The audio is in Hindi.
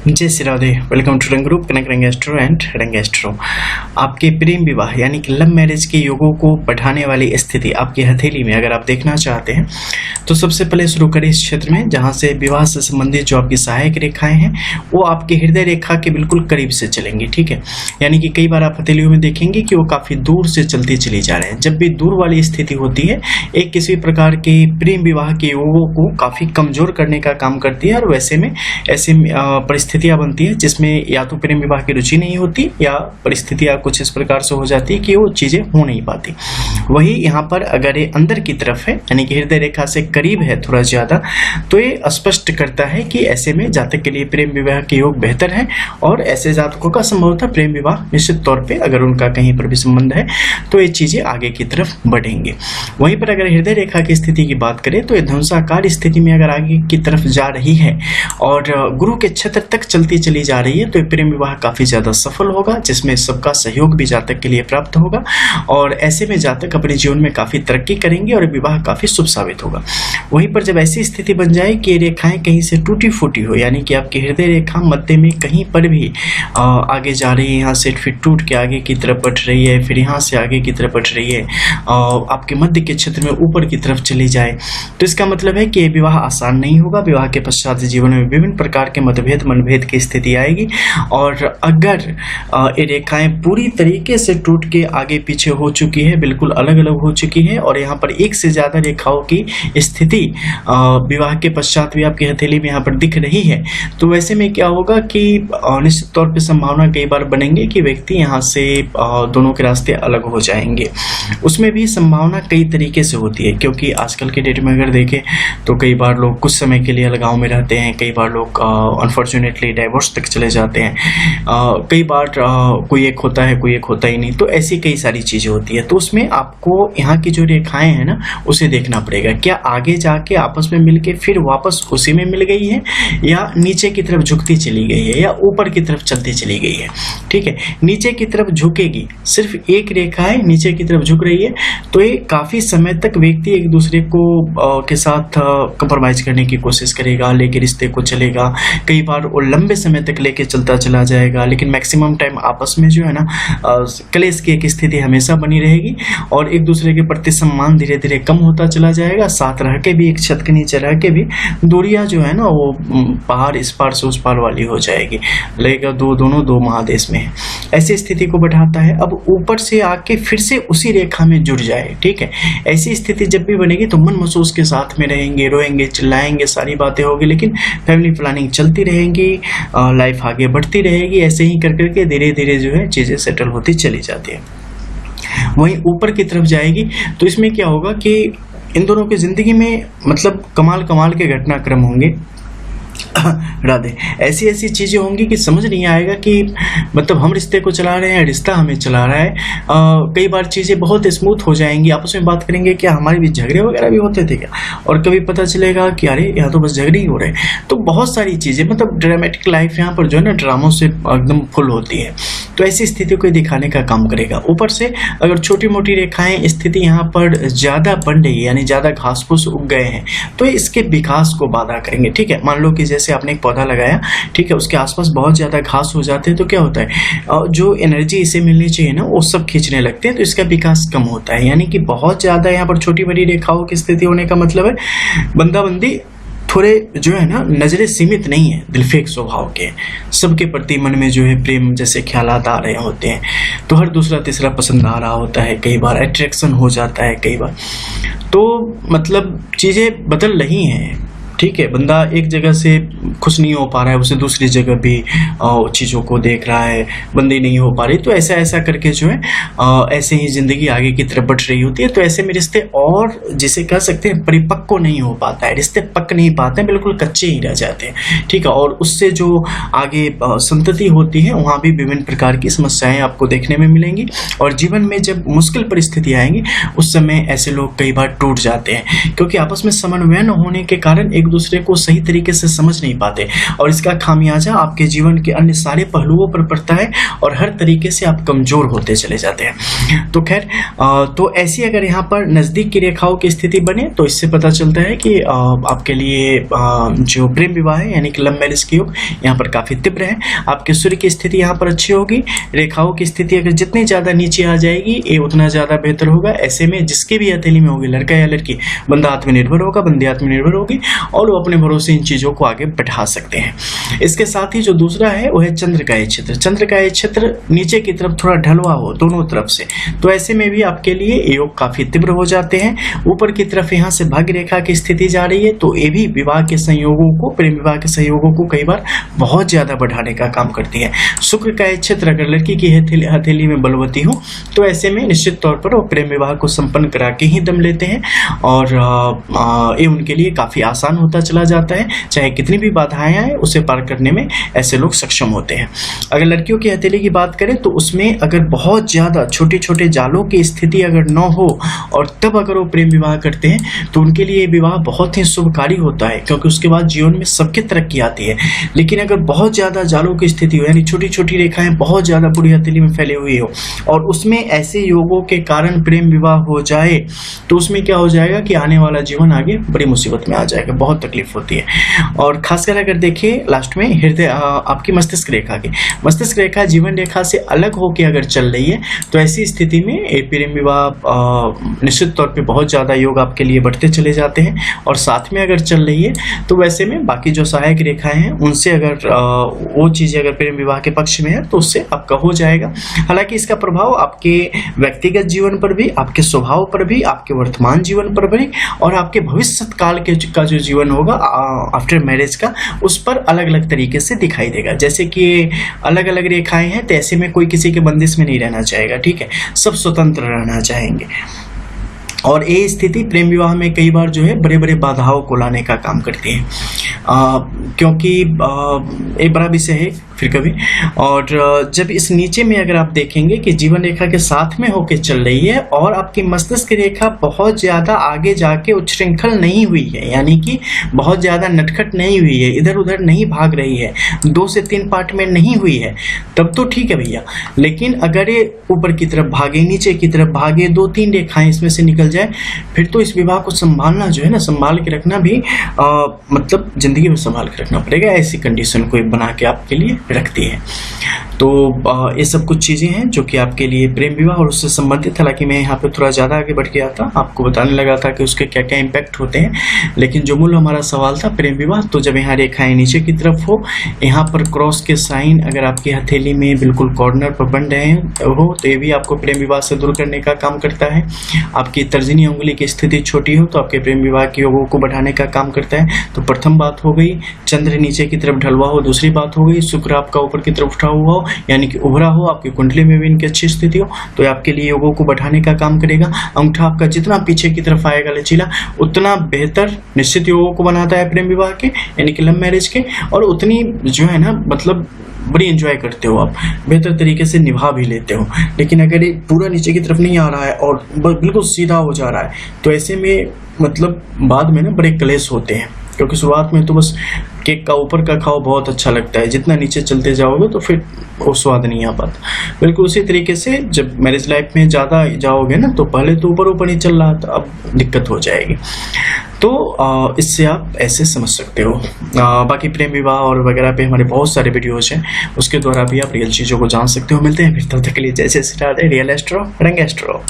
जय श्री राधे। वेलकम टू रंग ग्रुप कनेक्ट रंग एस्ट्रो एंड रंग एस्ट्रो। आपके प्रेम विवाह यानी कि लव मैरिज के योगों को बढ़ाने वाली स्थिति आपकी हथेली में अगर आप देखना चाहते हैं तो सबसे पहले शुरू करें इस क्षेत्र में जहां से विवाह से संबंधित जो आपकी सहायक रेखाएं हैं वो आपके हृदय रेखा के बिल्कुल करीब से चलेंगी। ठीक है, यानी कि कई बार आप हथेलियों में देखेंगे कि वो काफी दूर से चलती चली जा रहे हैं। जब भी दूर वाली स्थिति होती है एक किसी प्रकार के प्रेम विवाह के योगों को काफी कमजोर करने का काम करती है और वैसे में ऐसी परिस्थितियां बनती है जिसमें या तो प्रेम विवाह की रुचि नहीं होती या परिस्थितियां कुछ इस प्रकार से हो जाती है कि वो चीजें हो नहीं पाती। वही यहाँ पर अगर ये अंदर की तरफ है यानी कि हृदय रेखा से करीब है थोड़ा ज्यादा, तो ये स्पष्ट करता है कि ऐसे में जातक के लिए प्रेम विवाह के योग बेहतर है और ऐसे जातकों का संभवतः प्रेम विवाह निश्चित तौर पर अगर उनका कहीं पर भी संबंध है तो ये चीजें आगे की तरफ बढ़ेंगे। वहीं पर अगर हृदय रेखा की स्थिति की बात करें तो ये धनुषाकार स्थिति में अगर आगे की तरफ जा रही है और गुरु के क्षेत्र तक चलती चली जा रही है तो प्रेम विवाह काफी ज्यादा सफल होगा, जिसमें सबका सहयोग भी जातक के लिए प्राप्त होगा और ऐसे में जातक अपने जीवन में काफी तरक्की करेंगे और विवाह काफी शुभ साबित होगा। वहीं पर जब ऐसी स्थिति बन जाए कि रेखाएं कहीं से टूटी फूटी हो यानी कि आपकी हृदय रेखा मध्य में कहीं पर भी आगे जा रही है, यहाँ से फिर टूट के आगे की तरफ बढ़ रही है, फिर यहाँ से आगे की तरफ बढ़ रही है, आपके मध्य के क्षेत्र में ऊपर की तरफ चली जाए, तो इसका मतलब है कि यह विवाह आसान नहीं होगा। विवाह के पश्चात जीवन में विभिन्न प्रकार के मतभेद मनभेद की स्थिति आएगी और अगर ये रेखाएं पूरी तरीके से टूट के आगे पीछे हो चुकी है, बिल्कुल अलग अलग हो चुकी है और यहाँ पर एक से ज्यादा रेखाओं की स्थिति विवाह के पश्चात भी आपकी हथेली में यहाँ पर दिख रही है, तो वैसे में क्या होगा कि निश्चित तौर पे संभावना कई बार बनेंगे कि व्यक्ति यहाँ से दोनों के रास्ते अलग हो जाएंगे। उसमें भी संभावना कई तरीके से होती है क्योंकि आजकल के डेट में अगर देखें तो कई बार लोग कुछ समय के लिए अलगाव में रहते हैं, कई बार लोग अनफॉर्चुनेटली डाइवोर्स तक चले जाते हैं, कई बार कोई एक होता है कोई एक होता ही नहीं, तो ऐसी कई सारी चीजें होती है। तो उसमें आपको यहाँ की जो रेखाएं हैं ना उसे देखना पड़ेगा, क्या आगे जाके आपस में मिलके फिर वापस उसी में मिल गई है या नीचे की तरफ झुकती चली गई है या ऊपर की तरफ चलती चली गई है। ठीक है, नीचे की तरफ झुकेगी, सिर्फ एक रेखा है नीचे की तरफ झुक रही है तो ये काफी समय तक व्यक्ति एक दूसरे को के साथ कंप्रोमाइज करने की कोशिश करेगा, लेके रिश्ते को चलेगा, कई बार वो लंबे समय तक लेके चलता चला जाएगा, लेकिन मैक्सिमम टाइम आपस में जो है ना क्लेश की एक स्थिति हमेशा बनी रहेगी और एक दूसरे के प्रति सम्मान धीरे धीरे कम होता चला जाएगा। साथ रह के भी एक छत के नीचे रह के भी दूरियां जो है ना वो पहाड़ इस पार से उस पार वाली हो जाएगी, लगेगा दोनों दो महादेश में है। ऐसी स्थिति को बढ़ाता है। अब ऊपर से आके फिर से उसी रेखा में जुड़ जाए, ठीक है, ऐसी स्थिति जब भी बनेगी तो मन महसूस के साथ में रहेंगे, रोएंगे, चिल्लाएंगे, सारी बातें होगी, लेकिन फैमिली प्लानिंग चलती रहेगी, लाइफ आगे बढ़ती रहेगी। ऐसे ही कर करके धीरे धीरे जो है चीजें सेटल होती चली जाती है। वहीं ऊपर की तरफ जाएगी तो इसमें क्या होगा कि इन दोनों की जिंदगी में मतलब कमाल कमाल के घटनाक्रम होंगे। राधे, ऐसी ऐसी चीजें होंगी कि समझ नहीं आएगा कि मतलब हम रिश्ते को चला रहे हैं, रिश्ता हमें चला रहा है। कई बार चीजें बहुत स्मूथ हो जाएंगी, आपस में बात करेंगे क्या हमारे बीच झगड़े वगैरह भी होते थे क्या, और कभी पता चलेगा कि अरे यहाँ तो बस झगड़े ही हो रहे हैं। तो बहुत सारी चीजें मतलब ड्रामेटिक लाइफ यहाँ पर जो है ना ड्रामों से एकदम फुल होती है, तो ऐसी स्थिति को दिखाने का काम करेगा। ऊपर से अगर छोटी मोटी रेखाएं स्थिति यहाँ पर ज्यादा बन रही है यानी ज्यादा घास फूस उग गए हैं तो इसके विकास को बाधा करेंगे। ठीक है, मान लो कि जैसे आपने एक पौधा लगाया, ठीक है, उसके आसपास बहुत ज्यादा घास हो जाते हैं तो क्या होता है जो एनर्जी इसे मिलनी चाहिए ना वो सब खींचने लगते हैं, तो इसका विकास कम होता है। यानी कि बहुत ज्यादा यहाँ पर छोटी बड़ी रेखाओं की स्थिति होने का मतलब है बंदा बंदी थोड़े जो है ना नजरें सीमित नहीं है, दिलफेक स्वभाव के, सबके प्रति मन में जो है प्रेम जैसे ख्यालात आ रहे होते हैं, तो हर दूसरा तीसरा पसंद आ रहा होता है, कई बार अट्रैक्शन हो जाता है, कई बार तो मतलब चीजें बदल रही हैं। ठीक है, बंदा एक जगह से खुश नहीं हो पा रहा है, उसे दूसरी जगह भी चीज़ों को देख रहा है, बंदी नहीं हो पा रही, तो ऐसा ऐसा करके जो है ऐसे ही जिंदगी आगे की तरफ बढ़ रही होती है। तो ऐसे में रिश्ते और जिसे कह सकते हैं परिपक्व नहीं हो पाता है, रिश्ते पक नहीं पाते हैं, बिल्कुल कच्चे ही रह जाते हैं। ठीक है, और उससे जो आगे संतति होती है वहाँ भी विभिन्न प्रकार की समस्याएं आपको देखने में मिलेंगी और जीवन में जब मुश्किल परिस्थिति आएंगी उस समय ऐसे लोग कई बार टूट जाते हैं क्योंकि आपस में समन्वय न होने के कारण एक दूसरे को सही तरीके से समझ नहीं पाते और इसका खामियाजा आपके जीवन के अन्य सारे पहलुओं पर पड़ता है और हर तरीके से आप कमजोर होते चले जाते हैं। तो खैर, तो ऐसी अगर यहाँ पर नजदीक की रेखाओं की स्थिति बने तो इससे पता चलता है कि आपके लिए जो प्रेम विवाह है यानी कि लव मैरिज की योग यहाँ पर काफी तीव्र है। आपके सूर्य की स्थिति यहाँ पर अच्छी होगी, रेखाओं की स्थिति अगर जितनी ज्यादा नीचे आ जाएगी ये उतना ज्यादा बेहतर होगा। ऐसे में जिसके भी हथेली में होगी, लड़का या लड़की, बंदा आत्मनिर्भर होगा, बंदी आत्मनिर्भर होगी और वो अपने भरोसे इन चीजों को आगे बढ़ा सकते हैं। इसके साथ ही जो दूसरा है वो है चंद्र का ये क्षेत्र। चंद्र का ये क्षेत्र नीचे की तरफ थोड़ा ढलवा हो दोनों तरफ से, तो ऐसे में भी आपके लिए योग काफी तीव्र हो जाते हैं। ऊपर की तरफ यहाँ से भाग्य रेखा की स्थिति जा रही है तो ये भी विवाह के संयोगों को, प्रेम विवाह के संयोगों को कई बार बहुत ज्यादा बढ़ाने का काम करती है। शुक्र का ये क्षेत्र अगर लड़की की हथेली में बलवती हो तो ऐसे में निश्चित तौर पर वो प्रेम विवाह को संपन्न करा के ही दम लेते हैं और ये उनके लिए काफी आसान होता चला जाता है। चाहे कितनी भी बाधाएं आए उसे पार करने में ऐसे लोग सक्षम होते हैं। अगर लड़कियों की हथेली की बात करें तो उसमें अगर बहुत ज्यादा छोटे छोटे जालों की स्थिति अगर न हो और तब अगर वो प्रेम विवाह करते हैं तो उनके लिए विवाह बहुत ही शुभकारी होता है, क्योंकि उसके बाद जीवन में सबकी तरक्की आती है। लेकिन अगर बहुत ज्यादा जालों की स्थिति हो यानी छोटी छोटी रेखाएं बहुत ज्यादा पूरी हथेली में फैली हुई हो और उसमें ऐसे योगों के कारण प्रेम विवाह हो जाए तो उसमें क्या हो जाएगा कि आने वाला जीवन आगे बड़ी मुसीबत में आ जाएगा, बहुत तकलीफ होती है। और खासकर अगर देखें लास्ट में हृदय आपकी मस्तिष्क रेखा जीवन रेखा से अलग होकर अगर चल रही है तो ऐसी स्थिति में प्रेम विवाह निश्चित तौर पे बहुत ज्यादा योग आपके लिए बढ़ते चले जाते हैं। और साथ में अगर चल रही है तो वैसे में बाकी जो सहायक रेखाएं हैं उनसे अगर वो चीजें अगर प्रेम विवाह के पक्ष में है तो उससे आपका हो जाएगा। हालांकि इसका प्रभाव आपके व्यक्तिगत जीवन पर भी, आपके स्वभाव पर भी, आपके वर्तमान जीवन पर भी और आपके भविष्य काल का जो जीवन होगा आफ्टर मैरिज का, उस पर अलग अलग तरीके से दिखाई देगा। जैसे कि अलग अलग रेखाएं हैं तो ऐसे में कोई किसी के बंदिश में नहीं रहना चाहेगा, ठीक है, सब स्वतंत्र रहना चाहेंगे। और ये स्थिति प्रेम विवाह में कई बार जो है बड़े बड़े बाधाओं को लाने का काम करती है, क्योंकि एक बड़ा विषय है फिर कभी। और जब इस नीचे में अगर आप देखेंगे कि जीवन रेखा के साथ में होके चल रही है और आपकी मस्तिष्क रेखा बहुत ज्यादा आगे जाके उच्छृंखल नहीं हुई है, यानी कि बहुत ज्यादा नटखट नहीं हुई है, इधर उधर नहीं भाग रही है, 2 से 3 पार्ट में नहीं हुई है, तब तो ठीक है भैया। लेकिन अगर ये ऊपर की तरफ भागे, नीचे की तरफ भागे, 2-3 रेखाएं इसमें से निकल जाए, फिर तो इस विवाह को संभालना जो है ना, संभाल के रखना भी मतलब जिंदगी में संभाल के रखना पड़ेगा। ऐसी कंडीशन को बना के आपके लिए रखती है। तो ये सब कुछ चीजें हैं जो कि आपके लिए प्रेम विवाह और उससे संबंधित, हालांकि मैं यहाँ पे थोड़ा ज्यादा आगे बढ़ गया था, आपको बताने लगा था कि उसके क्या क्या इम्पैक्ट होते हैं, लेकिन जो मूल हमारा सवाल था प्रेम विवाह, तो जब यहाँ रेखाएं नीचे की तरफ हो, यहाँ पर क्रॉस के साइन अगर आपकी हथेली में बिल्कुल कॉर्नर पर बन रहे हो तो ये भी आपको प्रेम विवाह से दूर करने का काम करता है। आपकी तर्जनी उंगली की स्थिति छोटी हो तो आपके प्रेम विवाह के योगों को बढ़ाने का काम करता है। तो प्रथम बात हो गई, चंद्र नीचे की तरफ ढलवा हो। दूसरी बात हो गई, शुक्र आपका ऊपर की तरफ उठा हुआ हो यानी कि उभरा हो, आपकी कुंडली में भी इनकी अच्छी स्थिति हो, तो आपके लिए योगों को बढ़ाने का काम करेगा। अंगूठा आपका जितना पीछे की तरफ आएगा लचीला, उतना बेहतर निश्चित योगों को बनाता है प्रेम विवाह के यानी कि लव मैरिज के, और उतनी जो है ना मतलब बड़ी एंजॉय करते हो आप, बेहतर तरीके से निभा भी लेते हो। लेकिन अगर ये पूरा नीचे की तरफ नहीं आ रहा है और बिल्कुल सीधा हो जा रहा है तो ऐसे में मतलब बाद में ना बड़े क्लेश होते हैं, क्योंकि शुरुआत में तो बस केक का ऊपर का खाओ बहुत अच्छा लगता है, जितना नीचे चलते जाओगे तो फिर वो स्वाद नहीं आ पाता। बिल्कुल उसी तरीके से जब मैरिज लाइफ में ज़्यादा जाओगे ना तो पहले तो ऊपर ऊपर ही चल रहा था, अब दिक्कत हो जाएगी। तो इससे आप ऐसे समझ सकते हो। बाकी प्रेम विवाह और वगैरह पे हमारे बहुत सारे वीडियोज हैं, उसके द्वारा भी आप रियल चीज़ों को जान सकते हो। मिलते हैं फिर, तब तक के लिए जय श्री राधे। रियल एस्ट्रो, रंग एस्ट्रो।